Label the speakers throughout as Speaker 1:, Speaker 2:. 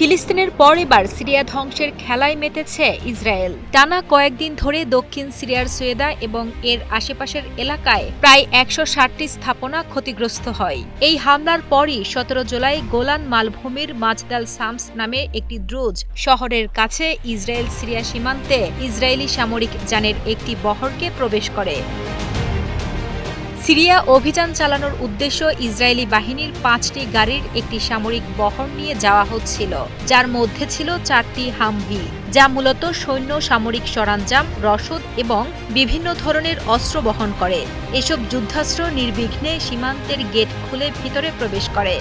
Speaker 1: ফিলিস্তিনের পর এবার সিরিয়া ধ্বংসের খেলায় মেতেছে ইসরায়েল। টানা কয়েকদিন ধরে দক্ষিণ সিরিয়ার সোয়েদা এবং এর আশেপাশের এলাকায় প্রায় ১৬০টি স্থাপনা ক্ষতিগ্রস্ত হয়। এই হামলার পরই ১৭ জুলাই গোলান মালভূমির মাজদাল সামস নামে একটি দ্রুজ শহরের কাছে ইসরায়েল সিরিয়া সীমান্তে ইসরায়েলি সামরিক যানের একটি বহরকে প্রবেশ করে। সিরিয়া অভিযান চালানোর উদ্দেশ্য ইসরায়েলি বাহিনীর ৫টি গাড়ির একটি সামরিক বহর নিয়ে যাওয়া হচ্ছিল, যার মধ্যে ছিল ৪টি হামভি, যা মূলত সৈন্য সামরিক সরঞ্জাম, রসদ এবং বিভিন্ন ধরনের অস্ত্র বহন করে। এসব যুদ্ধাস্ত্র নির্বিঘ্নে সীমান্তের গেট খুলে ভিতরে প্রবেশ করে।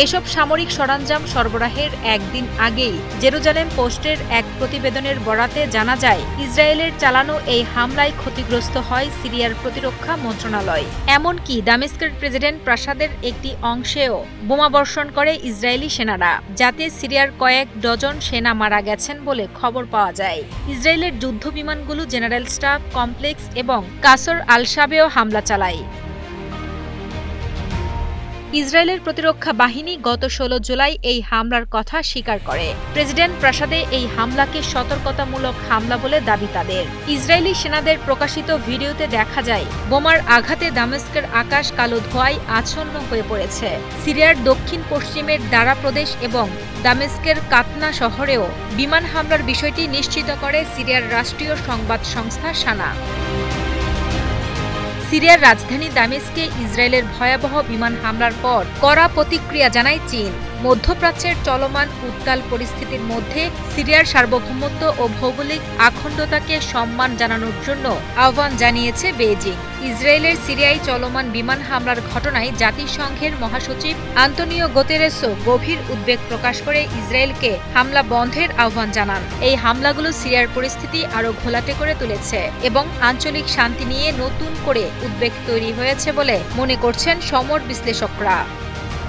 Speaker 1: এসব সামরিক সরঞ্জাম সরবরাহের একদিন আগেই জেরুজালেম পোস্টের এক প্রতিবেদনের বরাতে জানা যায়, ইসরায়েলের চালানো এই হামলায় ক্ষতিগ্রস্ত হয় সিরিয়ার প্রতিরক্ষা মন্ত্রণালয়। এমনকি দামেস্কের প্রেসিডেন্ট প্রাসাদের একটি অংশেও বোমাবর্ষণ করে ইসরায়েলি সেনারা, যাতে সিরিয়ার কয়েক ডজন সেনা মারা গেছেন বলে খবর পাওয়া যায়। ইসরায়েলের যুদ্ধ বিমানগুলো জেনারেল স্টাফ কমপ্লেক্স এবং কাসর আল-শাবেও হামলা চালায়। ইসরায়েলের প্রতিরক্ষা বাহিনী গত ১৬ জুলাই এই হামলার কথা স্বীকার করে। প্রেসিডেন্ট প্রাসাদে এই হামলাকে সতর্কতামূলক হামলা বলে দাবি তাদের। ইসরায়েলি সেনাদের প্রকাশিত ভিডিওতে দেখা যায়, বোমার আঘাতে দামেস্কের আকাশ কালো ধোঁয়ায় আচ্ছন্ন হয়ে পড়েছে। সিরিয়ার দক্ষিণ পশ্চিমের দারা প্রদেশ এবং দামেস্কের কাতনা শহরেও বিমান হামলার বিষয়টি নিশ্চিত করে সিরিয়ার রাষ্ট্রীয় সংবাদ সংস্থা সানা। সিরিয়ার রাজধানী দামেস্কে ইসরায়েলের ভয়াবহ বিমান হামলার পর কড়া প্রতিক্রিয়া জানায় চীন। মধ্যপ্রাচ্যের চলমান উত্তাল পরিস্থিতির মধ্যে সিরিয়ার সার্বভৌমত্ব ও ভৌগোলিক অখণ্ডতাকে সম্মান জানানোর জন্য আহ্বান জানিয়েছে বেইজিং। ইসরায়েলের সিরিয়ায় চলমান বিমান হামলার ঘটনায় জাতিসংঘের মহাসচিব আন্তোনিও গুতেরেসও গভীর উদ্বেগ প্রকাশ করে ইসরায়েলকে হামলা বন্ধের আহ্বান জানান। এই হামলাগুলো সিরিয়ার পরিস্থিতি আরও ঘোলাটে করে তুলেছে এবং আঞ্চলিক শান্তি নিয়ে নতুন করে উদ্বেগ তৈরি হয়েছে বলে মনে করছেন সমর বিশ্লেষকরা।